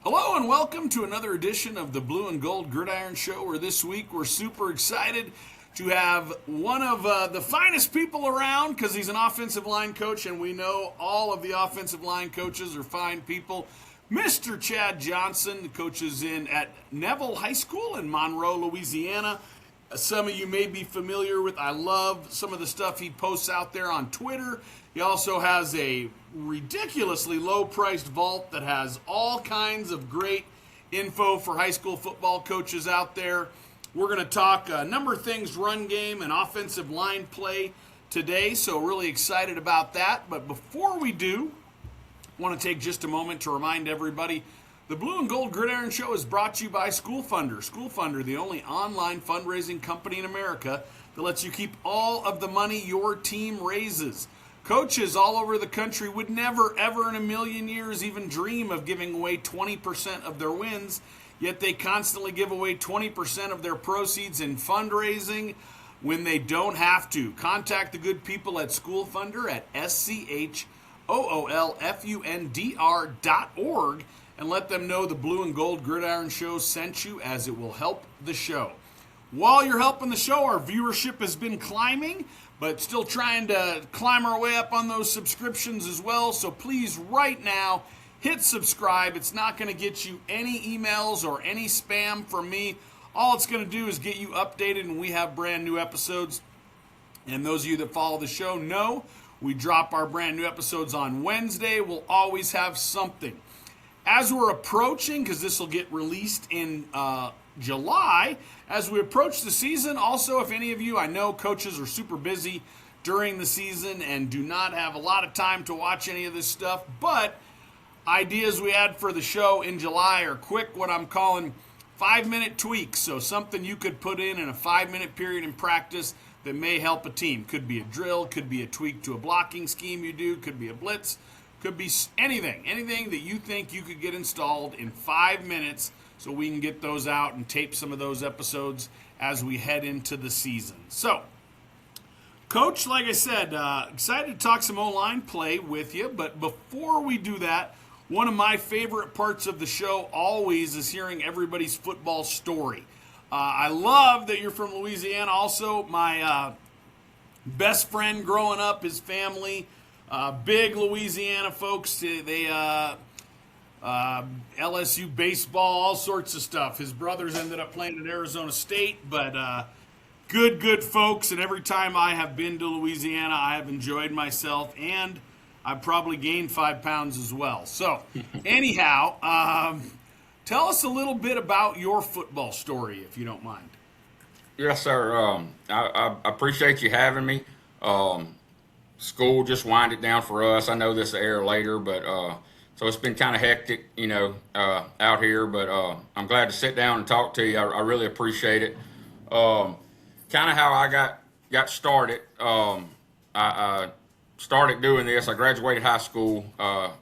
Hello and welcome to another edition of the Blue and Gold Gridiron Show, where this week we're super excited to have one of the finest people around because he's an offensive line coach, and we know all of the offensive line coaches are fine people. Mr. Chad Johnson coaches at Neville High School in Monroe, Louisiana. Some of you may be familiar with. I love some of the stuff he posts out there on Twitter. He also has a ridiculously low-priced vault that has all kinds of great info for high school football coaches out there. We're going to talk a number of things, run game and offensive line play today, so really excited about that. But before we do, I want to take just a moment to remind everybody the Blue and Gold Gridiron Show is brought to you by School Funder. School Funder, the only online fundraising company in America that lets you keep all of the money your team raises. Coaches all over the country would never, ever in a million years even dream of giving away 20% of their wins, yet they constantly give away 20% of their proceeds in fundraising when they don't have to. Contact the good people at School Funder at schoolfundr.org and let them know the Blue and Gold Gridiron Show sent you, as it will help the show. While you're helping the show, our viewership has been climbing, but still trying to climb our way up on those subscriptions as well. So please, right now, hit subscribe. It's not going to get you any emails or any spam from me. All it's going to do is get you updated when we have brand new episodes. And those of you that follow the show know we drop our brand new episodes on Wednesday. We'll always have something. As we're approaching, because this will get released in July, as we approach the season, also, if any of you, I know coaches are super busy during the season and do not have a lot of time to watch any of this stuff, but ideas we had for the show in July are quick, what I'm calling 5-minute tweaks. So something you could put in a 5-minute period in practice that may help a team. Could be a drill, could be a tweak to a blocking scheme you do, could be a blitz, could be anything that you think you could get installed in 5 minutes, so we can get those out and tape some of those episodes as we head into the season. So, Coach, like I said, excited to talk some O-line play with you, but before we do that, one of my favorite parts of the show always is hearing everybody's football story. I love that you're from Louisiana. Also, my best friend growing up, his family, big Louisiana folks. They LSU baseball, all sorts of stuff. His brothers ended up playing at Arizona State, but good folks. And every time I have been to Louisiana, I have enjoyed myself, and I've probably gained 5 pounds as well. So, anyhow, tell us a little bit about your football story, if you don't mind. Yes, sir. I appreciate you having me. School just winded down for us. I know this will air later, but so it's been kind of hectic, out here. But I'm glad to sit down and talk to you. I really appreciate it. Kind of how I got started. I started doing this. I graduated high school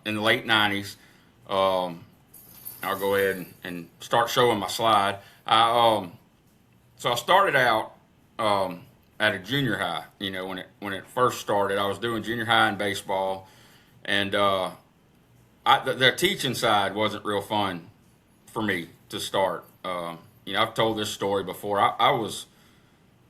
in the late '90s. I'll go ahead and start showing my slide. So I started out at a junior high. When it first started, I was doing junior high in baseball, and the teaching side wasn't real fun for me to start. I've told this story before. I was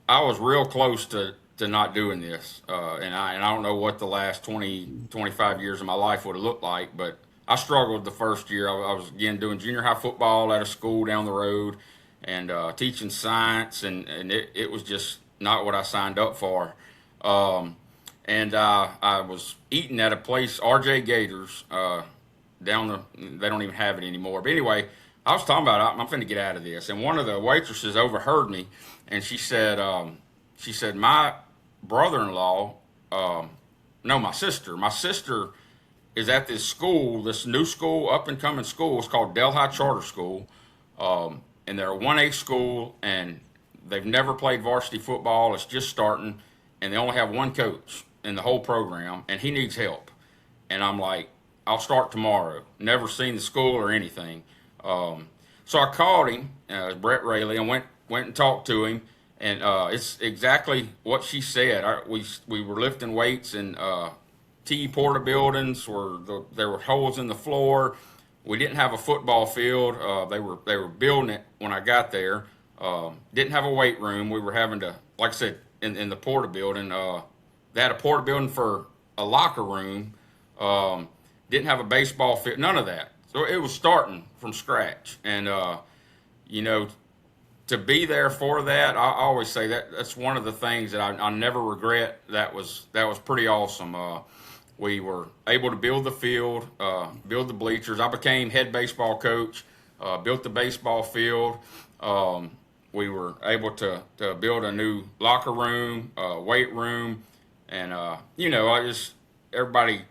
real close to not doing this, and I don't know what the last 25 years of my life would have looked like, but I struggled the first year. I was again doing junior high football at a school down the road, and teaching science, and it was just not what I signed up for. And I was eating at a place, RJ Gators, they don't even have it anymore. But anyway, I was talking about, I'm finna get out of this. And one of the waitresses overheard me, and she said, my brother-in-law, no, my sister is at this school, this new school, up-and-coming school. It's called Delhi Charter School. And they're a 1A school, and they've never played varsity football. It's just starting, and they only have one coach in the whole program, and he needs help. And I'm like, I'll start tomorrow. Never seen the school or anything. So I called him, Brett Rayleigh, and went and talked to him. And it's exactly what she said. We were lifting weights in T. Porta buildings where there were holes in the floor. we didn't have a football field. They were building it when I got there. Didn't have a weight room. We were having to, like I said, in the porta building. They had a porta building for a locker room. Didn't have a baseball field. None of that. So it was starting from scratch. And you know, to be there for that, I always say that's one of the things that I never regret. That was pretty awesome. We were able to build the field, build the bleachers. I became head baseball coach, built the baseball field. We were able to build a new locker room, weight room, and you know, everybody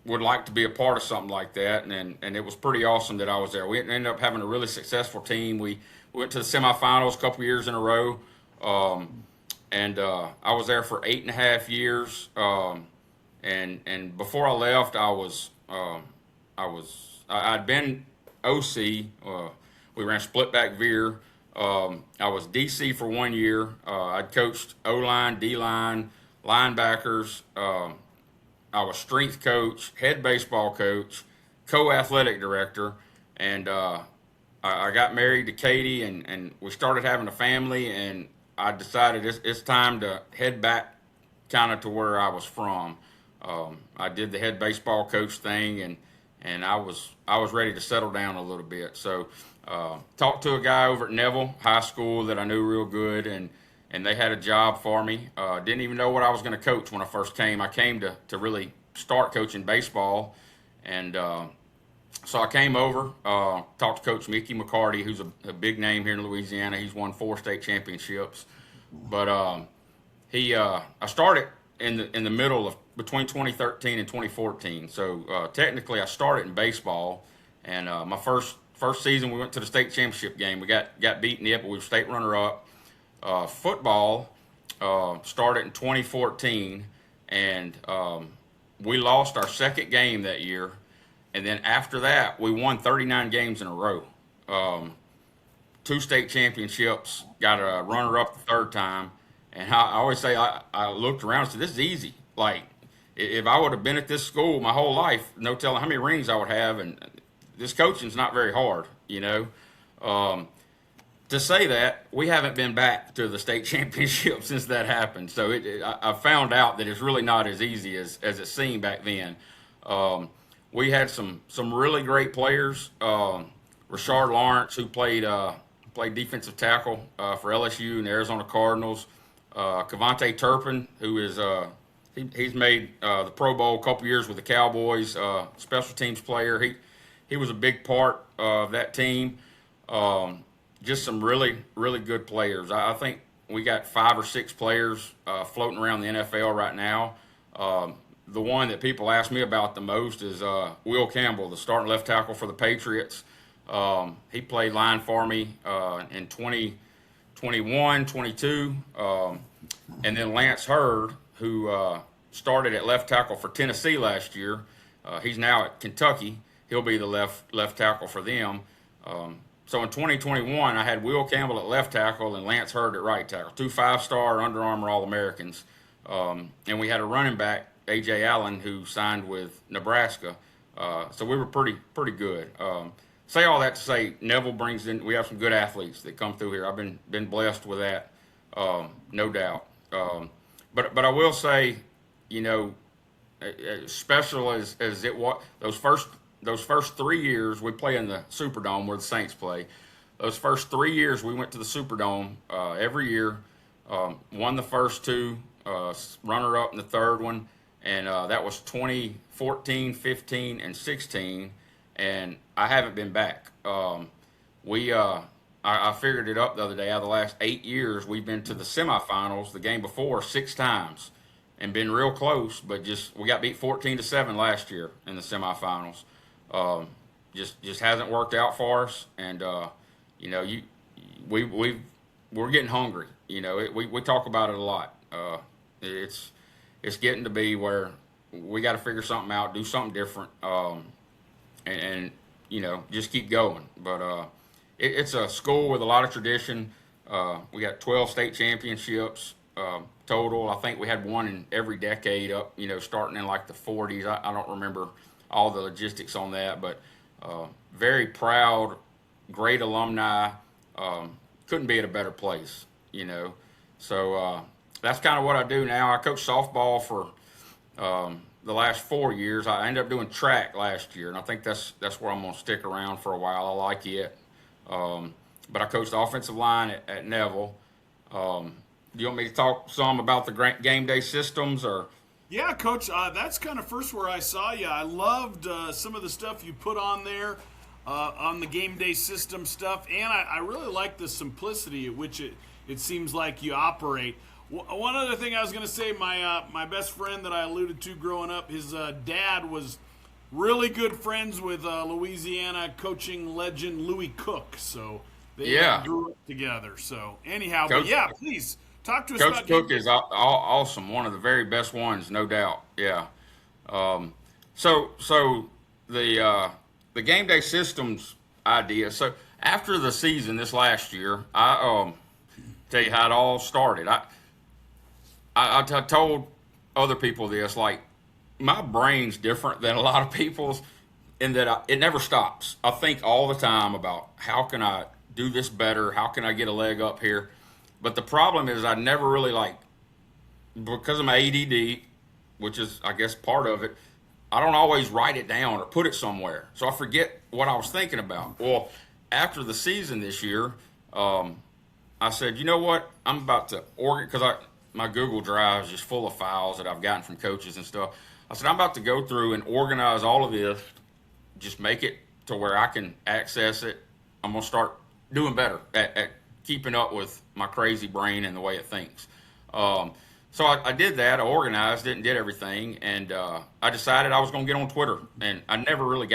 would like to be a part of something like that, and it was pretty awesome that I was there. We ended up having a really successful team. We went to the semifinals a couple years in a row, and I was there for 8.5 years. And before I left, I'd been OC. We ran split back veer. I was DC for 1 year. I'd coached O-line, D-line, linebackers. I was strength coach, head baseball coach, co-athletic director, and I got married to Katie, and we started having a family, and I decided it's time to head back kind of to where I was from. I did the head baseball coach thing, and I was ready to settle down a little bit. So talked to a guy over at Neville High School that I knew real good, and they had a job for me. Didn't even know what I was going to coach when I first came. I came to really start coaching baseball, and so I came over, talked to Coach Mickey McCarty, who's a big name here in Louisiana. He's won 4 state championships, but I started in the middle of between 2013 and 2014. So technically, I started in baseball, and my first season we went to the state championship game. We got beaten it, but we were state runner up. Football started in 2014, and we lost our second game that year. And then after that, we won 39 games in a row. 2 state championships, got a runner-up the third time. And I always say, I looked around and said, this is easy. Like, if I would have been at this school my whole life, no telling how many rings I would have. And this coaching's not very hard, you know. To say that, we haven't been back to the state championship since that happened. So I found out that it's really not as easy as it seemed back then. We had some really great players. Rashard Lawrence, who played defensive tackle for LSU and the Arizona Cardinals. Cavante Turpin, who is he's made the Pro Bowl a couple years with the Cowboys. Special teams player. He was a big part of that team. Just some really, really good players. I think we got 5 or 6 players floating around the NFL right now. The one that people ask me about the most is Will Campbell, the starting left tackle for the Patriots. He played line for me in 2021, 22. And then Lance Hurd, who started at left tackle for Tennessee last year. He's now at Kentucky. He'll be the left tackle for them. So in 2021, I had Will Campbell at left tackle and Lance Hurd at right tackle, 2 5-star Under Armour All-Americans. And we had a running back, A.J. Allen, who signed with Nebraska. So we were pretty good. Say all that to say, Neville brings in, we have some good athletes that come through here. I've been blessed with that, no doubt. But I will say, you know, as special as it was, those first 3 years we play in the Superdome where the Saints play. Those first 3 years we went to the Superdome every year, won the first 2, runner-up in the third one, and that was 2014, 15, and 16, and I haven't been back. I figured it up the other day. Out of the last 8 years, we've been to the semifinals, the game before, 6 times, and been real close, but we got beat 14-7 last year in the semifinals. Just hasn't worked out for us, and you know, we're getting hungry. You know, we talk about it a lot. It's getting to be where we got to figure something out, do something different, and you know, just keep going. But it's a school with a lot of tradition. We got 12 state championships total. I think we had one in every decade up, you know, starting in like the 40s. I don't remember all the logistics on that, but Very proud, great alumni. Couldn't be at a better place, So that's kind of what I do now. I coach softball for the last 4 years. I ended up doing track last year, and I think that's where I'm going to stick around for a while. I like it. But I coached the offensive line at Neville. Do you want me to talk some about the Gameday systems, or? Yeah, Coach, that's kind of first where I saw you. I loved some of the stuff you put on there on the Gameday system stuff, and I really like the simplicity at which it seems like you operate. One other thing I was going to say, my best friend that I alluded to growing up, his dad was really good friends with Louisiana coaching legend Louis Cook, so they grew up together. So anyhow, Coach, but yeah, please talk to us Coach about Cook is awesome, one of the very best ones, no doubt. Yeah. So the game day systems idea. So after the season this last year, I tell you how it all started. I told other people this, like, my brain's different than a lot of people's in that it never stops. I think all the time about how can I do this better? How can I get a leg up here? But the problem is I never really, because of my ADD, which is, I guess, part of it, I don't always write it down or put it somewhere. So I forget what I was thinking about. Well, after the season this year, I said, you know what? I'm about to because my Google Drive is just full of files that I've gotten from coaches and stuff. I said, I'm about to go through and organize all of this, just make it to where I can access it. I'm going to start doing better at keeping up with my crazy brain and the way it thinks. So I did that. I organized it and did everything. And I decided I was going to get on Twitter. And I never really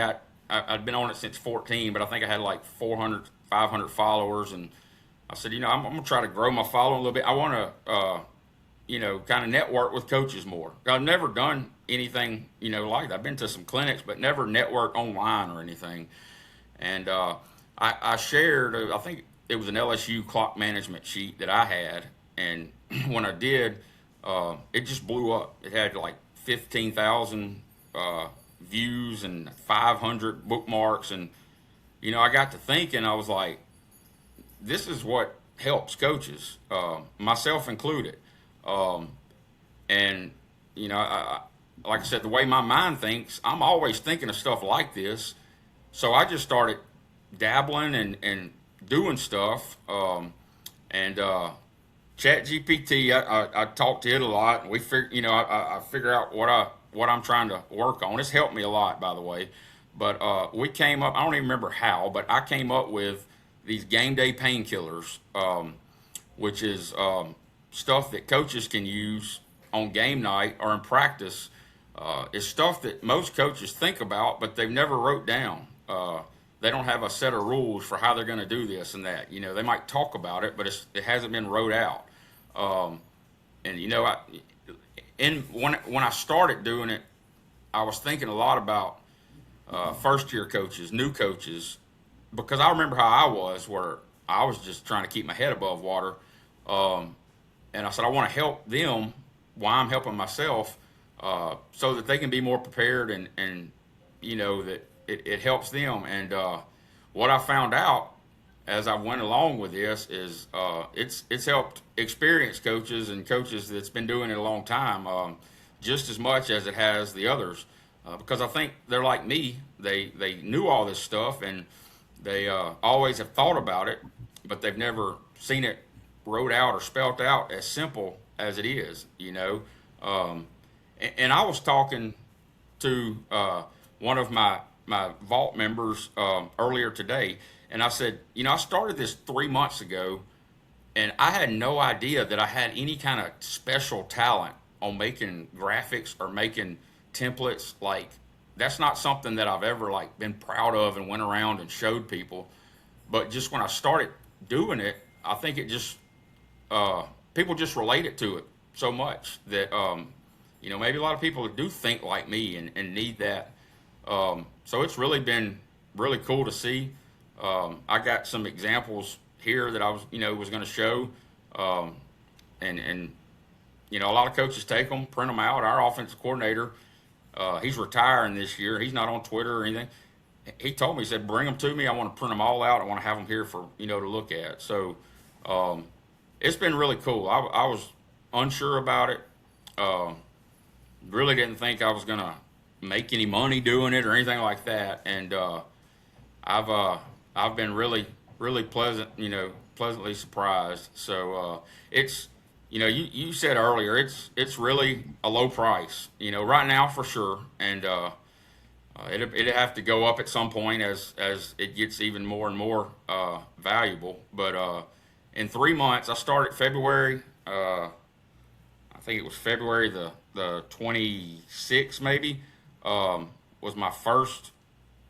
I'd been on it since 14, but I think I had like 400, 500 followers. And I said, I'm going to try to grow my following a little bit. I want to, kind of network with coaches more. I've never done anything, like that. I've been to some clinics, but never network online or anything. And I shared, I think it was an LSU clock management sheet that I had. And when I did, it just blew up. It had like 15,000 views and 500 bookmarks. And, I got to thinking, I was like, this is what helps coaches, myself included. And, like I said, the way my mind thinks, I'm always thinking of stuff like this. So I just started dabbling and doing stuff. And Chat GPT, I talk to it a lot. And we I figure out what I'm trying to work on. It's helped me a lot, by the way. But we came up, I don't even remember how, but I came up with these game day painkillers, which is stuff that coaches can use on game night or in practice. It's stuff that most coaches think about, but they've never wrote down. They don't have a set of rules for how they're going to do this and that. They might talk about it, but it hasn't been wrote out. When I started doing it, I was thinking a lot about first-year coaches, new coaches, because I remember how I was, where I was just trying to keep my head above water. And I said, I want to help them while I'm helping myself, so that they can be more prepared and that it helps them. And what I found out as I went along with this is it's helped experienced coaches and coaches that's been doing it a long time just as much as it has the others, because I think they're like me. They knew all this stuff and they always have thought about it, but they've never seen it wrote out or spelt out as simple as it is, And I was talking to one of my vault members earlier today, and I said, I started this 3 months ago, and I had no idea that I had any kind of special talent on making graphics or making templates. Like, that's not something that I've ever been proud of and went around and showed people. But just when I started doing it, I think it just people just related to it so much that maybe a lot of people do think like me and need that. So it's really been really cool to see. I got some examples here that I was going to show, and a lot of coaches take them, print them out. Our offensive coordinator, he's retiring this year. He's not on Twitter or anything. he told me, he said, bring them to me. I want to print them all out. I want to have them here for, to look at. So it's been really cool. I was unsure about it. Really didn't think I was going to make any money doing it or anything like that. And I've been really pleasantly surprised. So it's, you said earlier, it's really a low price, right now for sure. And it'd have to go up at some point as it gets even more and more valuable. But in 3 months, I started February. I think it was February the 26th maybe. Was my first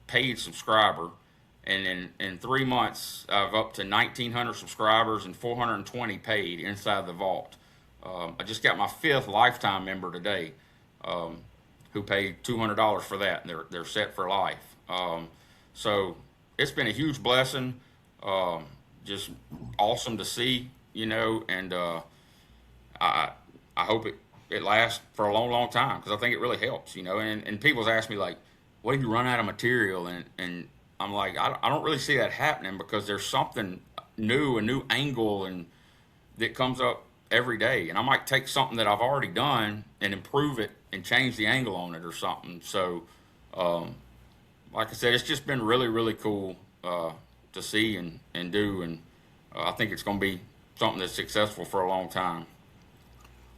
paid subscriber, and in 3 months, I've up to 1,900 subscribers and 420 paid inside the vault. I just got my 5th lifetime member today, who paid $200 for that, and they're set for life. So it's been a huge blessing, just awesome to see, and I hope it lasts for a long time, because I think it really helps, and people's ask me like, what if you run out of material? And I'm like, I don't really see that happening, because there's something new, a new angle and that comes up every day. And I might take something that I've already done and improve it and change the angle on it or something. So, like I said, it's just been really cool to see and do. And I think it's going to be something that's successful for a long time.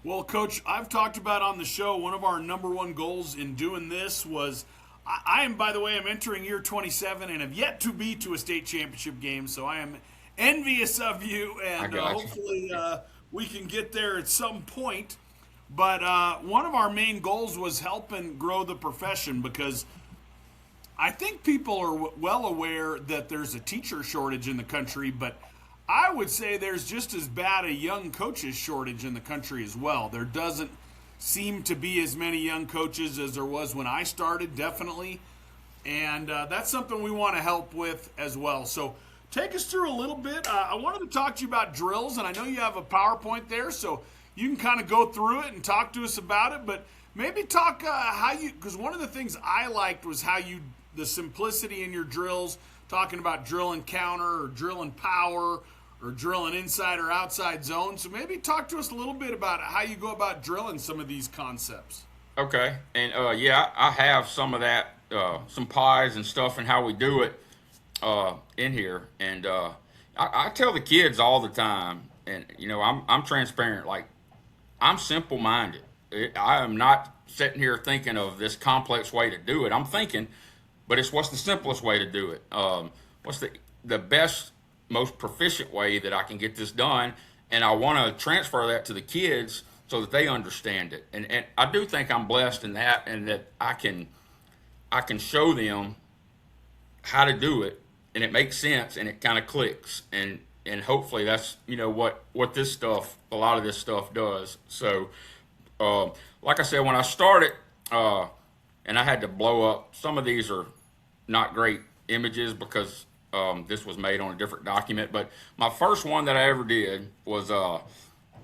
Well, Coach, I've talked about on the show, one of our number one goals in doing this was, I am, by the way, I'm entering year 27 and have yet to be to a state championship game, so I am envious of you, and hopefully we can get there at some point. But one of our main goals was helping grow the profession, because I think people are well aware that there's a teacher shortage in the country, but I would say there's just as bad a young coaches shortage in the country as well. There doesn't seem to be as many young coaches as there was when I started, definitely. And that's something we want to help with as well. So take us through a little bit. I wanted to talk to you about drills, and I know you have a PowerPoint there, so you can kind of go through it and talk to us about it. But maybe talk how you, because one of the things I liked was how you, the simplicity in your drills, talking about drill and counter or drill and power or drilling inside or outside zone. So maybe talk to us a little bit about how you go about drilling some of these concepts. Okay. And yeah, I have some of that, some pies and stuff and how we do it in here. And I tell the kids all the time, and I'm transparent. Like, I'm simple-minded. I am not sitting here thinking of this complex way to do it. I'm thinking, but it's what's the simplest way to do it? What's the best, most proficient way that I can get this done? And I want to transfer that to the kids so that they understand it. And I do think I'm blessed in that, and that I can show them how to do it, and it makes sense, and it kind of clicks. And hopefully that's, what this stuff, a lot of this stuff does. So, like I said, when I started, and I had to blow up, some of these are not great images because this was made on a different document. But my first one that I ever did was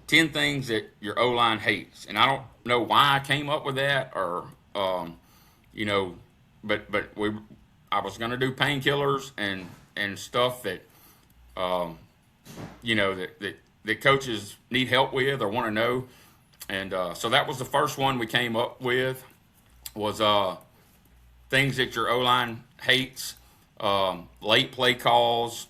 10 things that your O-line hates. And I don't know why I came up with that, or, but I was going to do painkillers and stuff that, that coaches need help with or want to know. And so that was the first one we came up with, was things that your O-line hates, late play calls.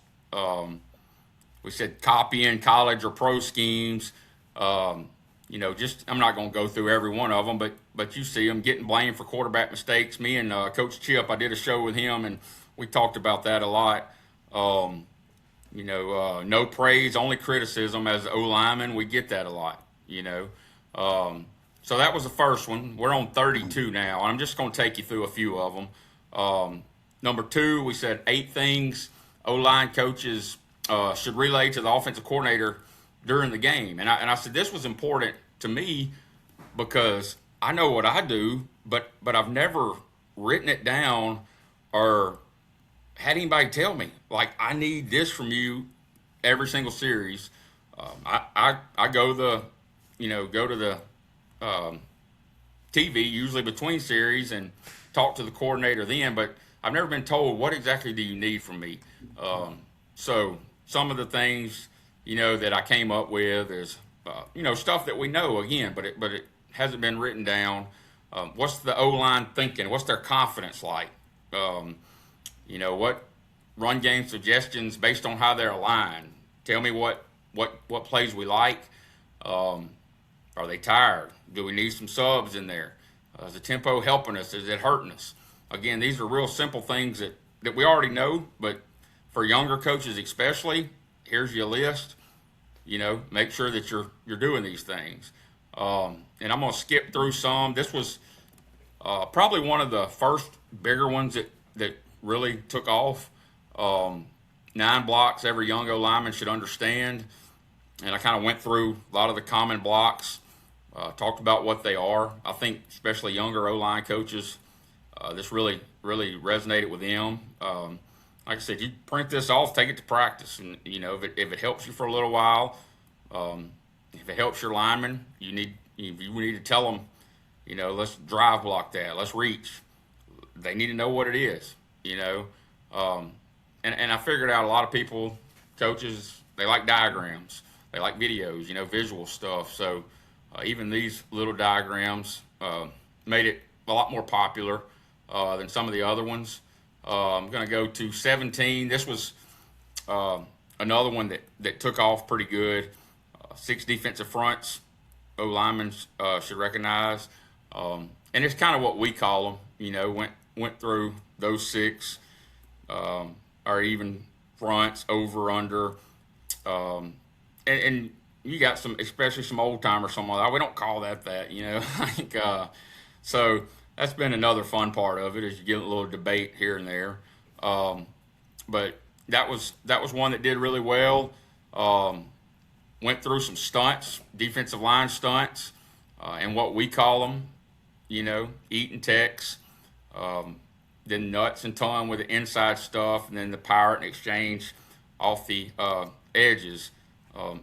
We said copying college or pro schemes. Just, I'm not going to go through every one of them, but you see them getting blamed for quarterback mistakes. Me and Coach Chip, I did a show with him, and we talked about that a lot. No praise, only criticism as O-lineman. We get that a lot, So that was the first one. We're on 32 now. I'm just going to take you through a few of them. Number 2, we said 8 things O-line coaches should relay to the offensive coordinator during the game. And I said this was important to me because I know what I do, but I've never written it down or had anybody tell me, like, I need this from you every single series. I go to the TV usually between series and talk to the coordinator then, but I've never been told what exactly do you need from me. So some of the things, that I came up with is, stuff that we know again, but it hasn't been written down. What's the O-line thinking? What's their confidence like? What run game suggestions based on how they're aligned? Tell me what plays we like. Are they tired? Do we need some subs in there? Is the tempo helping us? Is it hurting us? Again, these are real simple things that we already know, but for younger coaches especially, here's your list. Make sure that you're doing these things. And I'm going to skip through some. This was probably one of the first bigger ones that really took off. 9 blocks every young O-lineman should understand. And I kind of went through a lot of the common blocks, talked about what they are. I think especially younger O-line coaches, this really, really resonated with them. Like I said, you print this off, take it to practice. And, if it helps you for a little while, if it helps your lineman, you need to tell them, let's drive block that, let's reach. They need to know what it is, And I figured out a lot of people, coaches, they like diagrams. They like videos, visual stuff. So even these little diagrams made it a lot more popular than some of the other ones. I'm going to go to 17. This was another one that took off pretty good. 6 defensive fronts, O-linemen should recognize. And it's kind of what we call them, went through those 6 or even fronts, over, under. And you got some, especially some old timers, something like that. We don't call that, so that's been another fun part of it, is you get a little debate here and there. But that was one that did really well. Went through some stunts, defensive line stunts, and what we call them, eat and text, then nuts and tongue with the inside stuff, and then the pirate and exchange off the edges.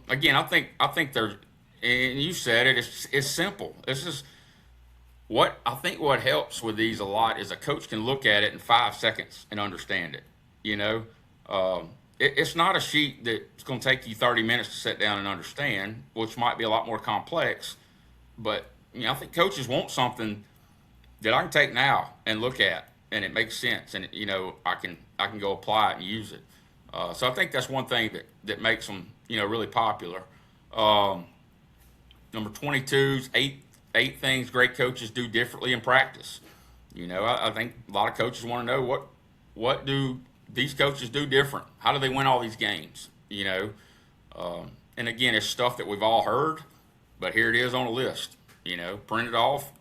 Again, I think there's, and you said it, it's simple. This is what helps with these a lot is a coach can look at it in 5 seconds and understand it. It's not a sheet that's going to take you 30 minutes to sit down and understand, which might be a lot more complex. But I think coaches want something that I can take now and look at, and it makes sense, and I can go apply it and use it. So I think that's one thing that makes them really popular. Number 22 is eight things great coaches do differently in practice. I think a lot of coaches want to know what do these coaches do different? How do they win all these games? And again, it's stuff that we've all heard, but here it is on a list. Print it off.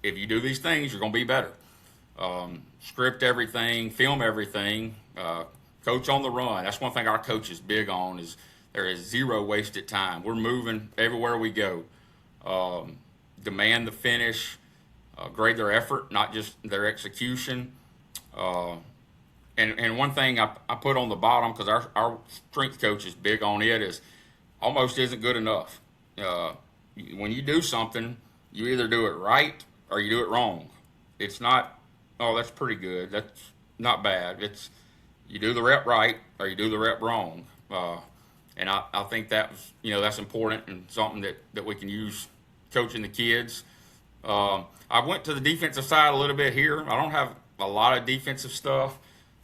If you do these things, you're going to be better. Script everything, film everything, coach on the run. That's one thing our coach is big on, is there is 0 wasted time. We're moving everywhere we go. Demand the finish, grade their effort, not just their execution. And one thing I put on the bottom, because our strength coach is big on it, is almost isn't good enough. When you do something, you either do it right or you do it wrong. It's not, oh, that's pretty good, that's not bad. It's you do the rep right or you do the rep wrong. And I think that was, that's important and something that we can use coaching the kids. I went to the defensive side a little bit here. I don't have a lot of defensive stuff,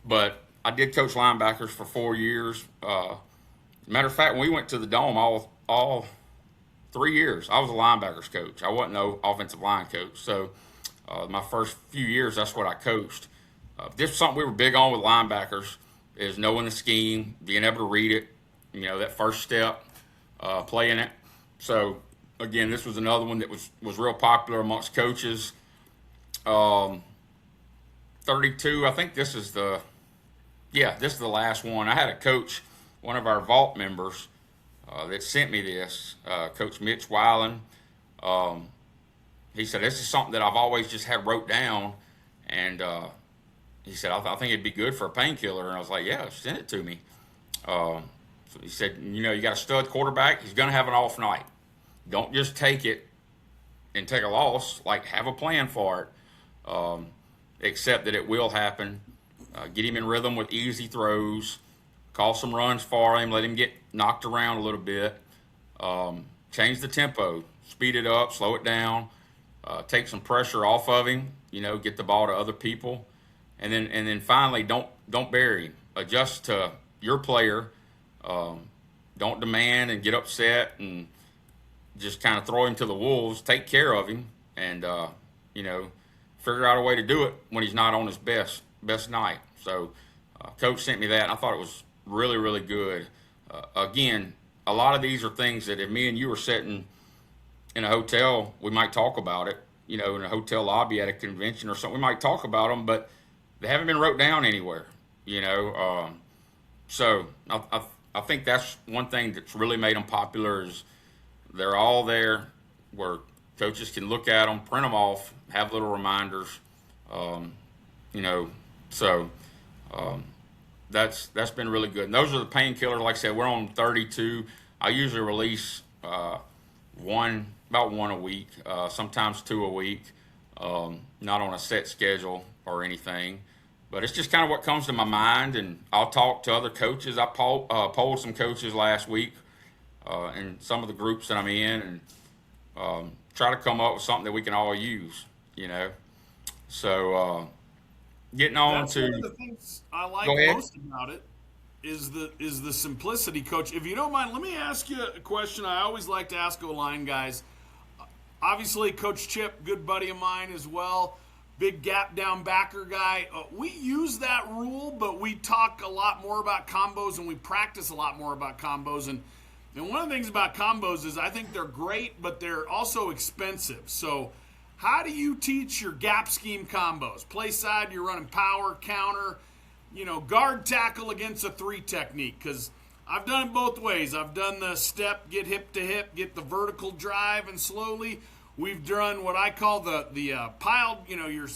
but I did coach linebackers for 4 years. Matter of fact, when we went to the Dome all 3 years, I was a linebackers coach. I wasn't no offensive line coach. So my first few years, that's what I coached. This is something we were big on with linebackers, is knowing the scheme, being able to read it, that first step, playing it. So, again, this was another one that was real popular amongst coaches. 32, I think this is the last one. I had a coach, one of our vault members, that sent me this, Coach Mitch Weiland. He said, this is something that I've always just had wrote down, and he said, I think it'd be good for a painkiller. And I was like, yeah, send it to me. So he said, you got a stud quarterback. He's going to have an off night. Don't just take it and take a loss. Like, have a plan for it. Accept that it will happen. get him in rhythm with easy throws, call some runs for him, let him get knocked around a little bit, change the tempo, speed it up, slow it down, take some pressure off of him, get the ball to other people, and then finally don't bury him. Adjust to your player. Don't demand and get upset and just kind of throw him to the wolves. Take care of him, and figure out a way to do it when he's not on his best night. So, Coach sent me that, and I thought it was really, really good. Again, a lot of these are things that if me and you were sitting in a hotel, we might talk about it. In a hotel lobby at a convention or something, we might talk about them, but they haven't been wrote down anywhere. So I think that's one thing that's really made them popular is they're all there where coaches can look at them, print them off, have little reminders. So that's been really good. And those are the painkillers. Like I said, we're on 32. I usually release about one a week, sometimes 2 a week. Not on a set schedule or anything. But it's just kind of what comes to my mind, and I'll talk to other coaches. I polled some coaches last week in some of the groups that I'm in, and try to come up with something that we can all use, So getting on That's to one of the things I like most about it is the simplicity, Coach. If you don't mind, let me ask you a question I always like to ask O-line guys. Obviously, Coach Chip, good buddy of mine as well. Big gap down backer guy. We use that rule, but we talk a lot more about combos and we practice a lot more about combos. And one of the things about combos is I think they're great, but they're also expensive. So how do you teach your gap scheme combos? Play side, you're running power, counter, guard tackle against a 3 technique. Because I've done it both ways. I've done the step, get hip to hip, get the vertical drive, and slowly. We've done what I call the piled, you're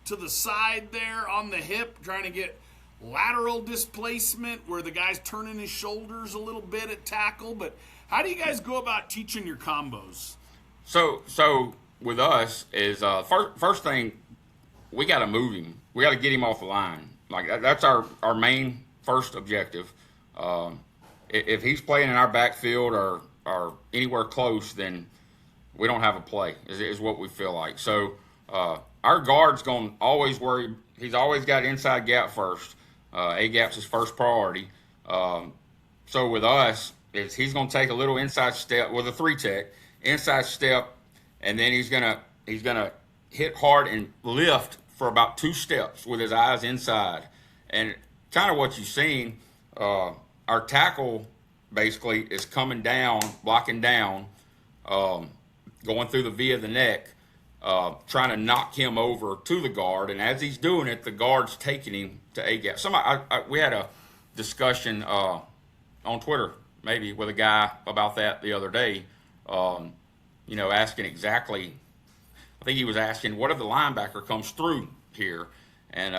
to the side there on the hip, trying to get lateral displacement where the guy's turning his shoulders a little bit at tackle. But how do you guys go about teaching your combos? So with us is first thing, we got to move him. We got to get him off the line. Like that's our main first objective. If he's playing in our backfield or anywhere close, then we don't have a play, is what we feel like. So our guard's going to always worry. He's always got inside gap first. A-gap's his first priority. So with us, he's going to take a little inside step with a 3 tech, inside step, and then he's gonna hit hard and lift for about 2 steps with his eyes inside. And kind of what you've seen, our tackle basically is coming down, blocking down, going through the V of the neck, trying to knock him over to the guard. And as he's doing it, the guard's taking him to A-gap. We had a discussion on Twitter, maybe, with a guy about that the other day, asking exactly, I think he was asking, what if the linebacker comes through here? And,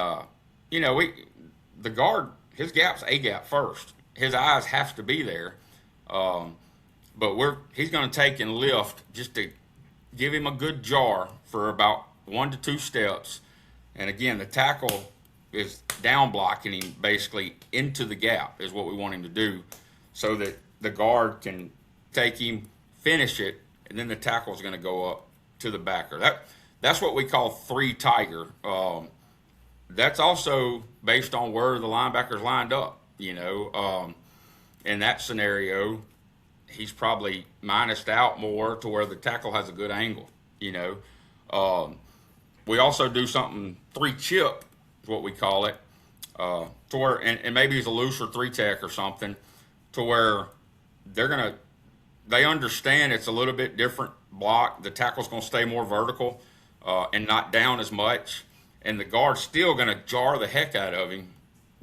the guard, his gap's A-gap first. His eyes have to be there. But he's going to take and lift just to give him a good jar for about 1 to 2 steps. And again, the tackle is down blocking him basically into the gap is what we want him to do so that the guard can take him, finish it, and then the tackle is going to go up to the backer. That's what we call 3 tiger. That's also based on where the linebacker's lined up, in that scenario, he's probably minused out more to where the tackle has a good angle, We also do something 3 chip, is what we call it, to where, and maybe he's a looser 3 tech or something, to where they understand it's a little bit different block. The tackle's going to stay more vertical and not down as much, and the guard's still going to jar the heck out of him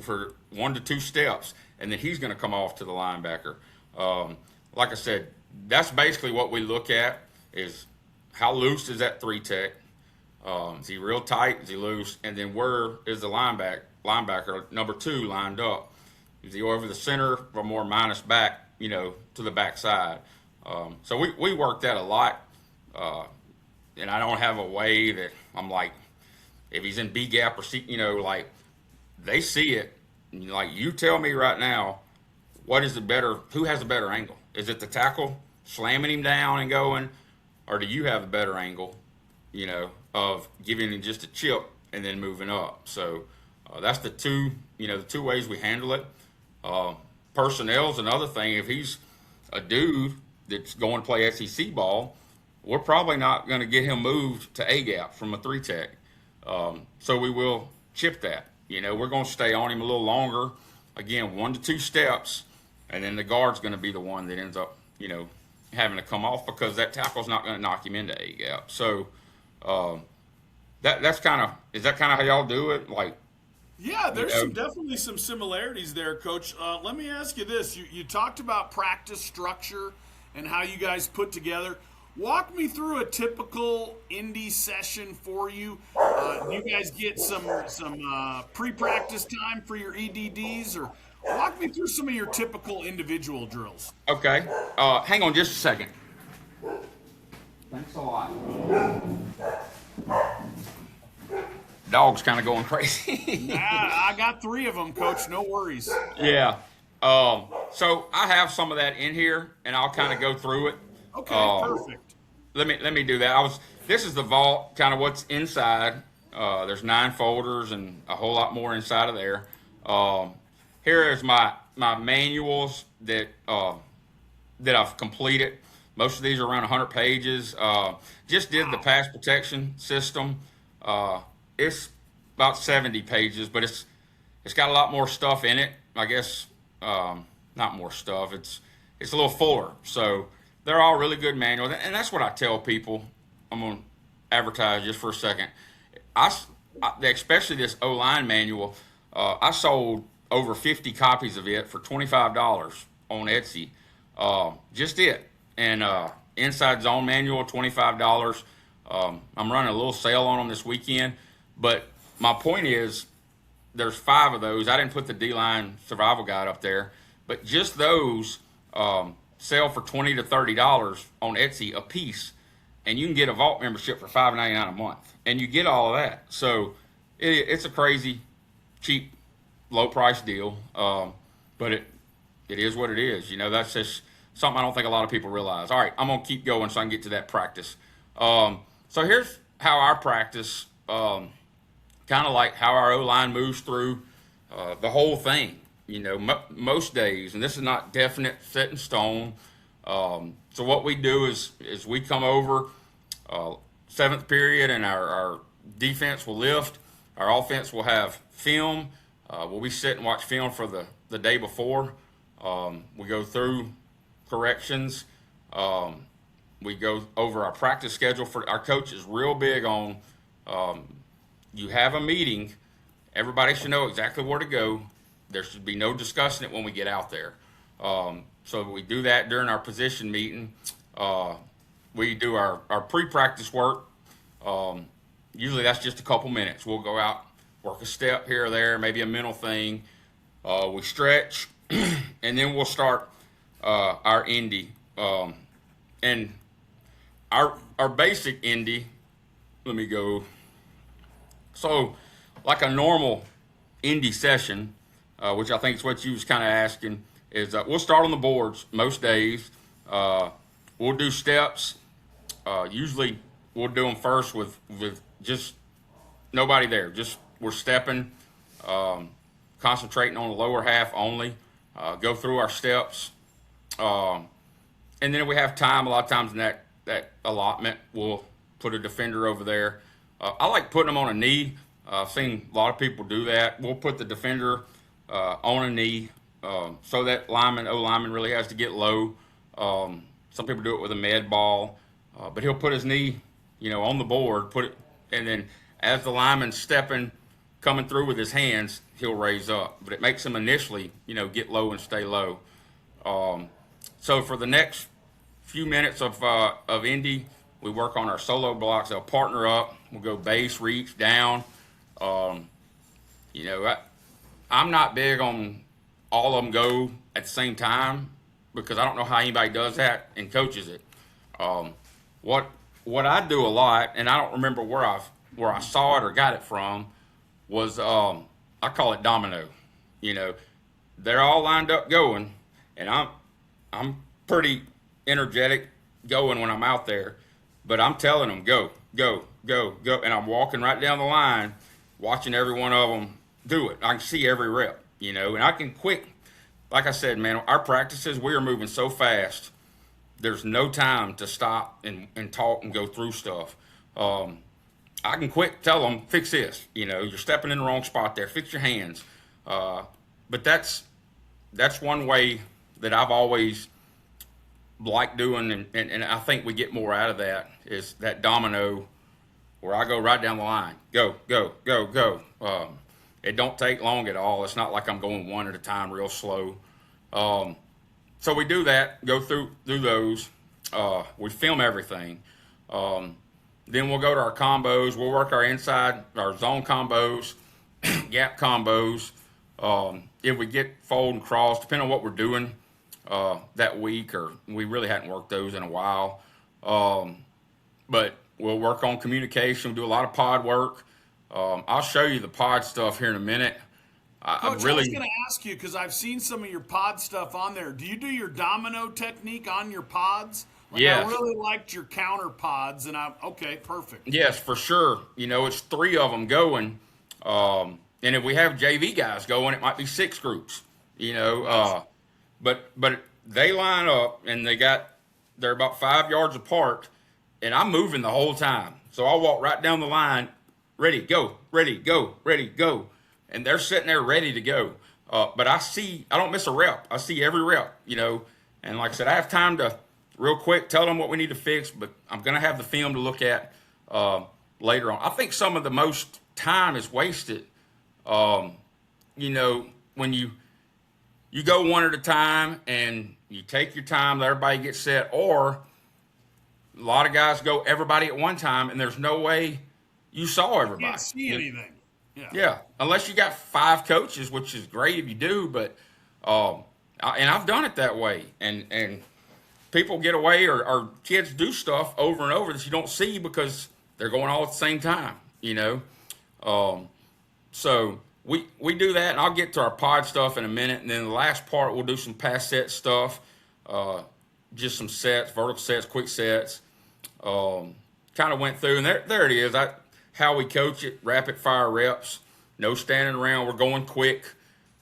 for 1 to 2 steps, and then he's going to come off to the linebacker. Like I said, that's basically what we look at is how loose is that 3 tech? Is he real tight? Is he loose? And then where is the linebacker, number 2, lined up? Is he over the center or more minus back, to the backside? So we work that a lot. And I don't have a way that I'm like, if he's in B gap or C, they see it. Like, you tell me right now, who has a better angle? Is it the tackle slamming him down and going, or do you have a better angle, of giving him just a chip and then moving up? So that's the two ways we handle it. Personnel's another thing. If he's a dude that's going to play SEC ball, we're probably not going to get him moved to A gap from a 3 tech. So we will chip that. We're going to stay on him a little longer. Again, 1 to 2 steps, and then the guard's going to be the one that ends up, having to come off, because that tackle's not going to knock him into A gap. So is that kind of how y'all do it? Like, yeah, there's definitely some similarities there, Coach. Let me ask you this. You talked about practice structure and how you guys put together. Walk me through a typical indie session for you. Do you guys get some pre-practice time for your EDDs? Or walk me through some of your typical individual drills. Okay. Hang on just a second. Thanks a lot. Dog's kind of going crazy. I got 3 of them, Coach. No worries. Yeah. So I have some of that in here, and I'll kind of go through it. Okay, perfect. Let me do that. This is the vault, kind of what's inside. There's 9 folders and a whole lot more inside of there. Here is my manuals that I've completed. Most of these are around 100 pages. Just did the pass protection system. It's about 70 pages, but it's got a lot more stuff in it. I guess not more stuff. It's a little fuller. So they're all really good manuals, and that's what I tell people. I'm going to advertise just for a second. Especially this O-line manual, I sold over 50 copies of it for $25 on Etsy. Just it. And Inside Zone manual, $25. I'm running a little sale on them this weekend. But my point is, there's 5 of those. I didn't put the D-line survival guide up there, but just those sell for $20 to $30 on Etsy a piece, and you can get a Vault membership for $5.99 a month, and you get all of that. So it's a crazy, cheap, low price deal, but it is what it is. That's just something I don't think a lot of people realize. All right, I'm gonna keep going so I can get to that practice. So here's how our practice, kind of like how our O-line moves through the whole thing. Most days, and this is not definite, set in stone. So what we do is we come over 7th period, and our defense will lift. Our offense will have film. We'll sit and watch film for the day before. We go through corrections. We go over our practice schedule. For our coach is real big on, you have a meeting, everybody should know exactly where to go. There should be no discussing it when we get out there. So we do that during our position meeting. We do our pre-practice work. Usually that's just a couple minutes. We'll go out, work a step here or there, maybe a mental thing. We stretch, and then we'll start our indie. And our basic indie, let me go. So like a normal indie session, which I think is what you was kind of asking, is we'll start on the boards most days. We'll do steps. Usually we'll do them first with just nobody there. Just we're stepping, concentrating on the lower half only. Go through our steps. And then if we have time, a lot of times in that allotment, we'll put a defender over there. I like putting them on a knee. I've seen a lot of people do that. We'll put the defender on a knee so that O-lineman really has to get low. Some people do it with a med ball, but he'll put his knee, on the board, and then as the lineman's coming through with his hands, he'll raise up. But it makes him initially, get low and stay low. So for the next few minutes of indie, we work on our solo blocks. They'll partner up. We'll go base, reach, down. I'm not big on all of them go at the same time because I don't know how anybody does that and coaches it. What I do a lot, and I don't remember where I saw it or got it from, was I I call it domino. You know, they're all lined up going, and I'm pretty energetic going when I'm out there, but I'm telling them go, go, go, go, and I'm walking right down the line, watching every one of them do it. I can see every rep, you know, and I can quick. Like I said, man, our practices we are moving so fast. There's no time to stop and talk and go through stuff. I can quick tell them fix this. You know, you're stepping in the wrong spot there. Fix your hands. But that's one way that I've always liked doing, and I think we get more out of that is that domino where I go right down the line. Go, go, go, go. It don't take long at all. It's not like I'm going one at a time real slow. So we do that, go through those. We film everything. Then we'll go to our combos. We'll work our zone combos, gap combos. If we get fold and cross, depending on what we're doing that week, or we really hadn't worked those in a while. But we'll work on communication. We do a lot of pod work. I'll show you the pod stuff here in a minute. Coach, I was going to ask you, because I've seen some of your pod stuff on there. Do you do your domino technique on your pods? Yes. I really liked your counter pods, and okay, perfect. Yes, for sure. You know, it's 3 of them going. And if we have JV guys going, it might be 6 groups, you know. But they line up, and they're about 5 yards apart, and I'm moving the whole time. So I'll walk right down the line, ready, go, ready, go, ready, go. And they're sitting there ready to go. But I don't miss a rep. I see every rep, you know. And like I said, I have time to real quick tell them what we need to fix, but I'm going to have the film to look at later on. I think some of the most time is wasted, you know, when you go one at a time and you take your time, let everybody get set, or a lot of guys go everybody at one time, and there's no way you saw everybody. You can't see anything. Yeah, unless you got 5 coaches, which is great if you do, but and I've done it that way, and people get away, or kids do stuff over and over that you don't see because they're going all at the same time, you know. So we do that, and I'll get to our pod stuff in a minute, and then the last part we'll do some pass set stuff, just some sets, vertical sets, quick sets. Kind of went through, and there it is. How we coach it, rapid fire reps, no standing around, we're going quick.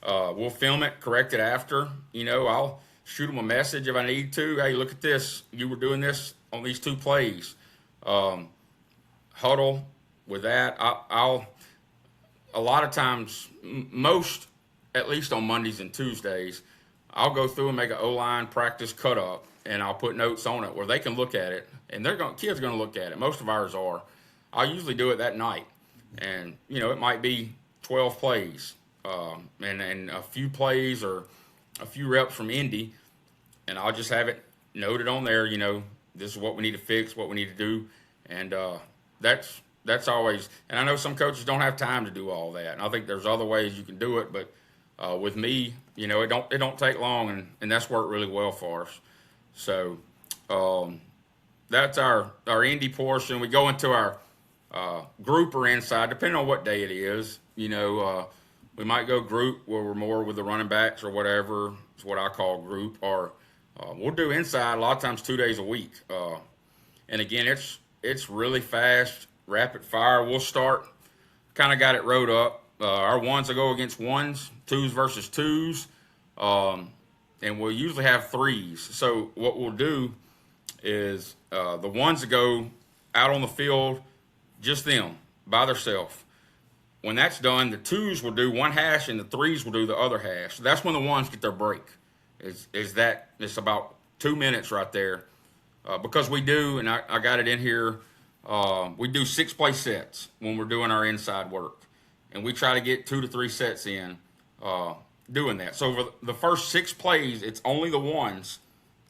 We'll film it, correct it after. You know, I'll shoot them a message if I need to. Hey, look at this. You were doing this on these 2 plays. Huddle with that. I'll a lot of times, most, at least on Mondays and Tuesdays, I'll go through and make an O-line practice cut up, and I'll put notes on it where they can look at it, and kids are going to look at it. Most of ours are. I'll usually do it that night, and you know it might be 12 plays, and a few plays or a few reps from Indy, and I'll just have it noted on there. You know, this is what we need to fix, what we need to do, and that's always. And I know some coaches don't have time to do all that, and I think there's other ways you can do it, but with me, you know, it don't take long, and that's worked really well for us. So that's our Indy portion. We go into our group or inside, depending on what day it is. You know, we might go group where we're more with the running backs or whatever. It's what I call group. Or we'll do inside a lot of times 2 days a week. And again, it's really fast, rapid fire. We'll start, kind of got it wrote up. Our ones will go against ones, 2s versus 2s. And we'll usually have 3s. So what we'll do is the ones that go out on the field, just them, by themselves. When that's done, the 2s will do one hash and the 3s will do the other hash. So that's when the ones get their break. It's about 2 minutes right there. Because we do, and I got it in here, we do 6-play sets when we're doing our inside work. And we try to get 2 to 3 sets in doing that. So for the first 6 plays, it's only the ones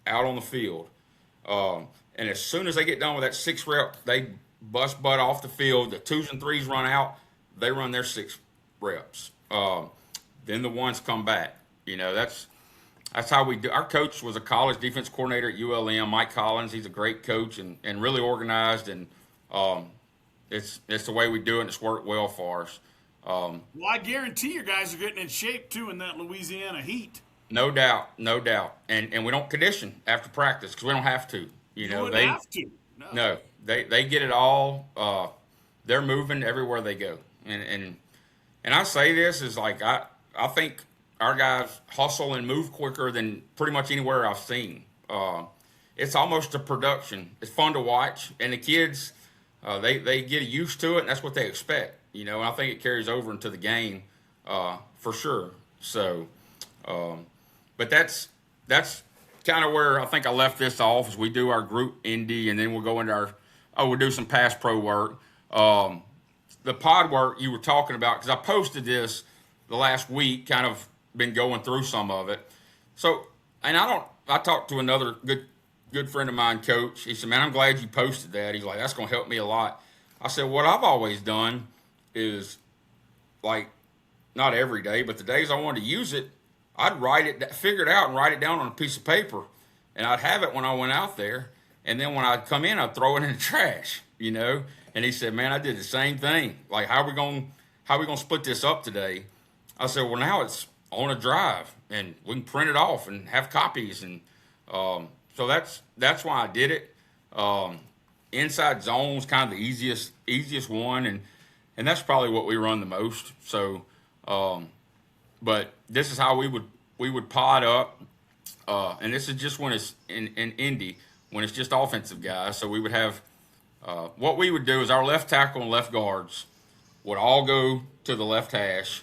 out on the field. And as soon as they get done with that 6 rep, they bust butt off the field. The 2s and 3s run out. They run their 6 reps. Then the ones come back. You know, that's how we do. Our coach was a college defense coordinator at ULM, Mike Collins. He's a great coach and really organized. And it's the way we do it, and it's worked well for us. Well, I guarantee you guys are getting in shape too in that Louisiana heat. No doubt, no doubt. And we don't condition after practice because we don't have to. You wouldn't have to. No. No, they get it all. They're moving everywhere they go. And I say this is like I think our guys hustle and move quicker than pretty much anywhere I've seen. It's almost a production. It's fun to watch, and the kids they get used to it, and that's what they expect. And I think it carries over into the game for sure. So, but that's kind of where I think I left this off. Is we do our group indie, and then we'll go into we'll do some pass pro work. The pod work you were talking about, because I posted this the last week, kind of been going through some of it. So, and I talked to another good friend of mine, Coach. He said, man, I'm glad you posted that. He's like, that's going to help me a lot. I said, what I've always done is, like, not every day, but the days I wanted to use it, I'd figure it out and write it down on a piece of paper. And I'd have it when I went out there. And then when I'd come in, I'd throw it in the trash, And he said, man, I did the same thing. Like, how are we going to split this up today? I said, well, now it's on a drive, and we can print it off and have copies. And so that's why I did it. Inside zone was kind of the easiest one, and that's probably what we run the most. So, but this is how we would pod up, and this is just when it's in Indy, when it's just offensive guys. So we would have what we would do is our left tackle and left guards would all go to the left hash,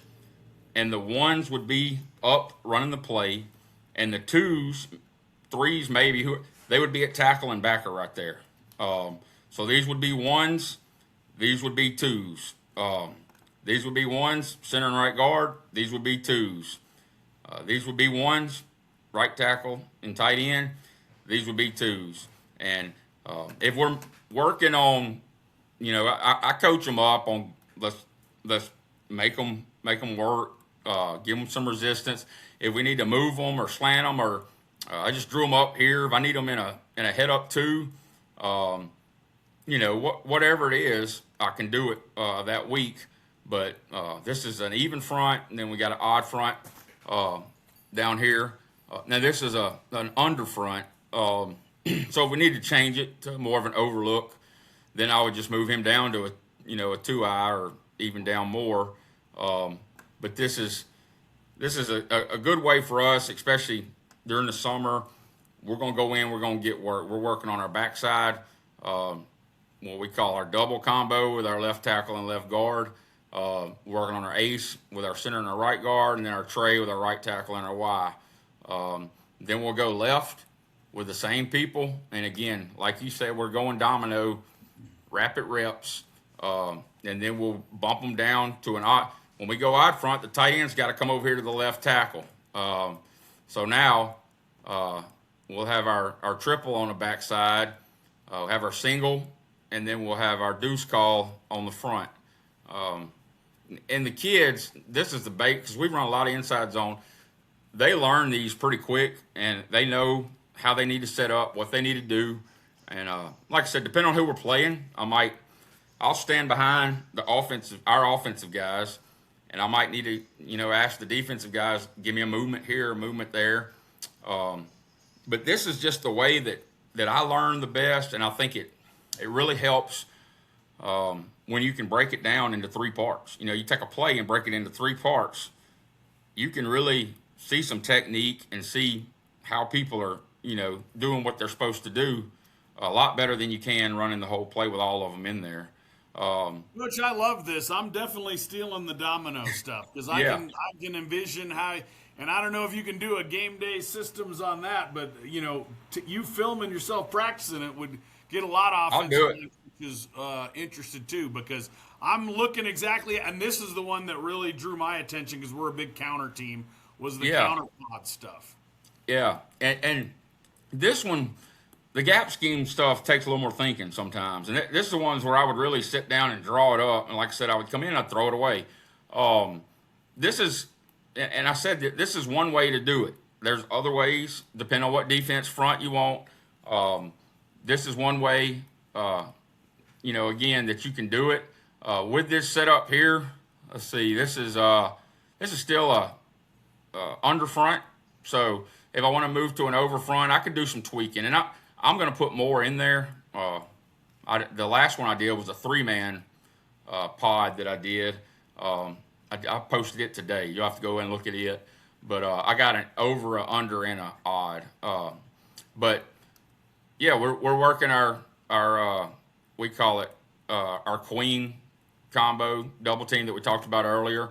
and the ones would be up running the play, and the twos, threes maybe, they would be at tackle and backer right there. So these would be ones, these would be twos. These would be ones, center and right guard. These would be twos. These would be ones, right tackle and tight end. These would be twos. And if we're working on, I coach them up on let's make them work, give them some resistance. If we need to move them or slant them, or I just drew them up here. If I need them in a head up two, whatever it is, I can do it that week. But this is an even front, and then we got an odd front down here. Now this is an under front. So if we need to change it to more of an overlook, then I would just move him down to a 2-eye or even down more. But this is a good way for us, especially during the summer. We're going to go in, we're going to get work. We're working on our backside, what we call our double combo with our left tackle and left guard. Working on our ace with our center and our right guard, and then our tray with our right tackle and our Y. Then we'll go left with the same people. And again, like you said, we're going domino, rapid reps, and then we'll bump them down to an odd. When we go odd front, the tight end's got to come over here to the left tackle. So now we'll have our triple on the backside, have our single, and then we'll have our deuce call on the front. And the kids, this is the bait, because we run a lot of inside zone. They learn these pretty quick, and they know how they need to set up, what they need to do. And like I said, depending on who we're playing, I'll stand behind our offensive guys, and I might need to, ask the defensive guys, give me a movement here, a movement there. But this is just the way that I learn the best, and I think it really helps when you can break it down into 3 parts. You take a play and break it into 3 parts, you can really see some technique and see how people are, doing what they're supposed to do a lot better than you can running the whole play with all of them in there. Coach, I love this. I'm definitely stealing the domino stuff, because I can envision how, and I don't know if you can do a game day systems on that, but you filming yourself practicing it would get a lot of offensive is interested too, because I'm looking exactly, and this is the one that really drew my attention because we're a big counter team, was the counter pod stuff. Yeah, and this one, the gap scheme stuff takes a little more thinking sometimes, and this is the ones where I would really sit down and draw it up, and like I said, I would come in and I'd throw it away. This is, and I said that this is one way to do it. There's other ways, depending on what defense front you want. This is one way, again, that you can do it. With this setup here, let's see. This is still a under front. So if I want to move to an over front, I could do some tweaking, and I'm going to put more in there. The last one I did was a 3-man pod that I did. I posted it today. You'll have to go in and look at it. But I got an over, a under, and a odd. But yeah, we're working our we call it our queen combo double team that we talked about earlier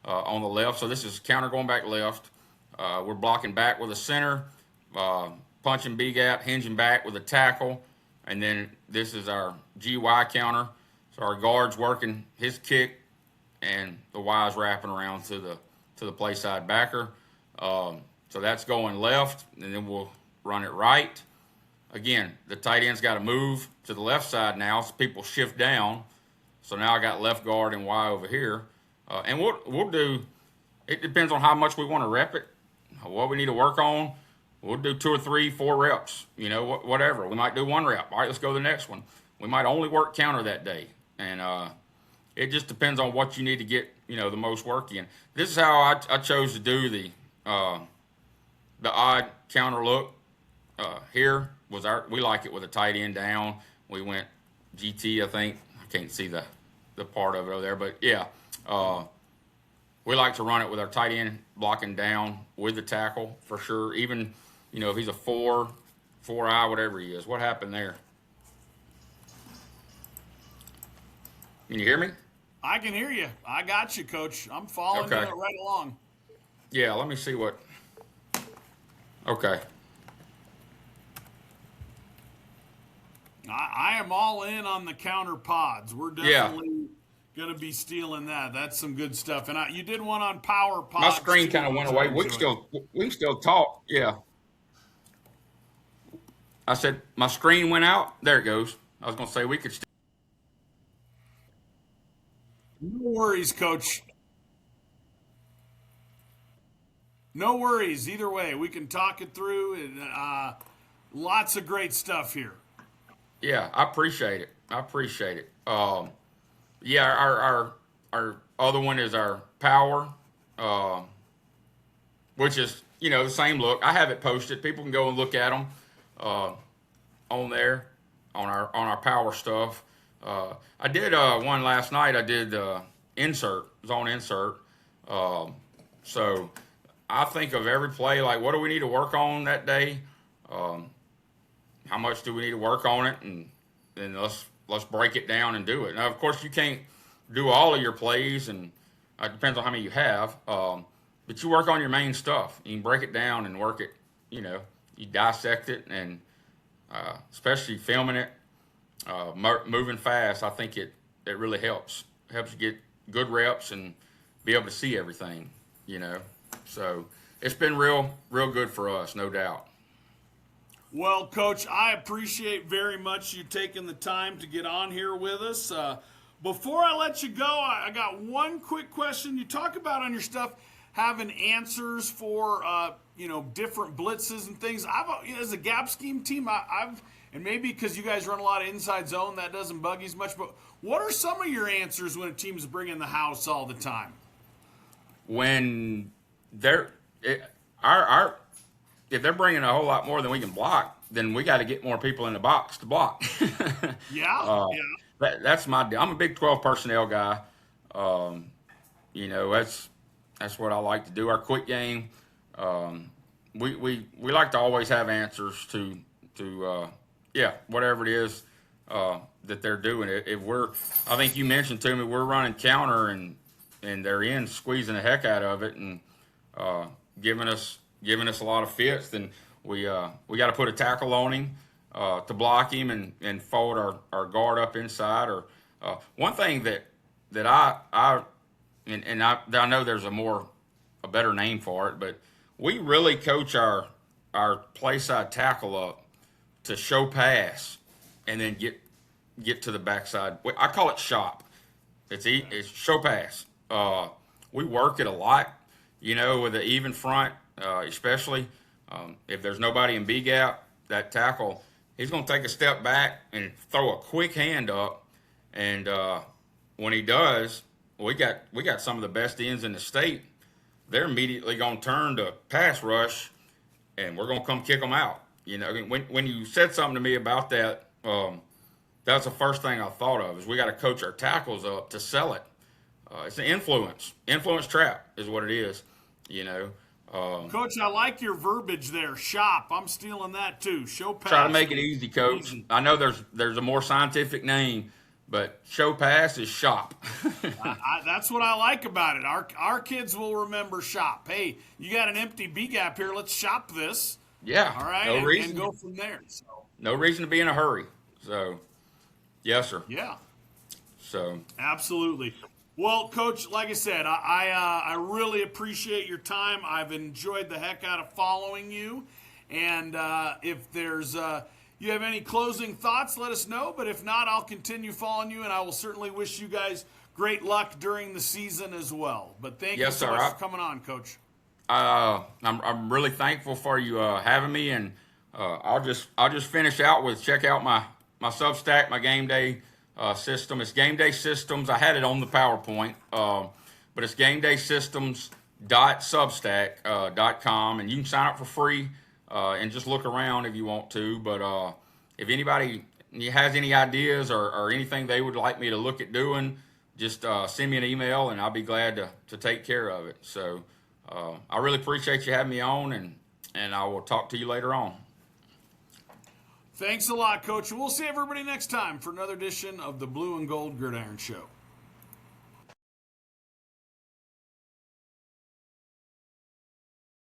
on the left. So this is counter going back left. We're blocking back with a center, punching B gap, hinging back with a tackle, and then this is our GY counter. So our guard's working his kick, and the Y's wrapping around to the play side backer. So that's going left, and then we'll run it right. Again, the tight end's got to move to the left side now, so people shift down. So now I got left guard and Y over here, and we'll do. It depends on how much we want to rep it, what we need to work on. We'll do 2 or 3, 4 reps. Whatever. We might do 1 rep. All right, let's go to the next one. We might only work counter that day, and it just depends on what you need to get the most work in. This is how I chose to do the odd counter look. Here was we like it with a tight end down. We went GT, I think. I can't see the part of it over there, but yeah. We like to run it with our tight end blocking down with the tackle for sure. Even, if he's a 4-eye, whatever he is. What happened there? Can you hear me? I can hear you. I got you, Coach. I'm following you right along. Yeah, let me see what. Okay. I am all in on the counter pods. We're definitely going to be stealing that. That's some good stuff. And you did one on power pods. My screen kind of went away. We can still talk. Yeah. I said my screen went out. There it goes. I was going to say we could still. No worries, Coach. No worries. Either way, we can talk it through. And lots of great stuff here. Yeah, I appreciate it. Yeah, our other one is our power, which is the same look. I have it posted. People can go and look at them on there on our power stuff. I did one last night. I did insert, zone insert. So I think of every play, like what do we need to work on that day? How much do we need to work on it? And then let's break it down and do it. Now, of course, you can't do all of your plays, and it depends on how many you have. But you work on your main stuff. You can break it down and work it. You dissect it, and especially filming it, moving fast. I think it really helps you get good reps and be able to see everything. So it's been real good for us, no doubt. Well, Coach, I appreciate very much you taking the time to get on here with us. Before I let you go, I got one quick question. You talk about on your stuff having answers for different blitzes and things. As a gap scheme team, and maybe because you guys run a lot of inside zone, that doesn't bug you as much. But what are some of your answers when a team's bringing the house all the time? When if they're bringing a whole lot more than we can block, then we got to get more people in the box to block. Yeah. That's my deal. I'm a Big 12 personnel guy. That's what I like to do. Our quick game, we like to always have answers to whatever it is that they're doing. I think you mentioned to me, we're running counter and they're squeezing the heck out of it and giving us a lot of fits, then we got to put a tackle on him to block him and fold our guard up inside. Or one thing that I know there's a better name for it, but we really coach our play side tackle up to show pass and then get to the backside. I call it shop. It's show pass. We work it a lot, with the even front. Especially if there's nobody in B gap, that tackle, he's going to take a step back and throw a quick hand up. And when he does, we got some of the best ends in the state. They're immediately going to turn to pass rush, and we're going to come kick them out. You know, when you said something to me about that, that's the first thing I thought of is we got to coach our tackles up to sell it. It's an influence trap is what it is. You know, Coach, I like your verbiage there. Shop. I'm stealing that too. Show pass. try to make it easy, Coach. I know there's a more scientific name, but show pass is shop. That's what I like about it. Our kids will remember shop. Hey, you got an empty B gap here. Let's shop this. Yeah. All right. No and, reason. and go from there. So, No reason to be in a hurry. So, yes, sir. yeah. So, Absolutely. Well, Coach, like I said, I really appreciate your time. I've enjoyed the heck out of following you. And if there's you have any closing thoughts, let us know. But if not, I'll continue following you, and I will certainly wish you guys great luck during the season as well. But thank you so much for coming on, Coach. I'm really thankful for you having me, and I'll just finish out with check out my Substack, my game day system. It's Gameday Systems. I had it on the PowerPoint, but it's gamedaysystems.substack.com, and you can sign up for free and just look around if you want to. But if anybody has any ideas or anything they would like me to look at doing, just send me an email, and I'll be glad to take care of it. So I really appreciate you having me on, and I will talk to you later on. Thanks a lot, Coach. We'll see everybody next time for another edition of the Blue and Gold Gridiron Show.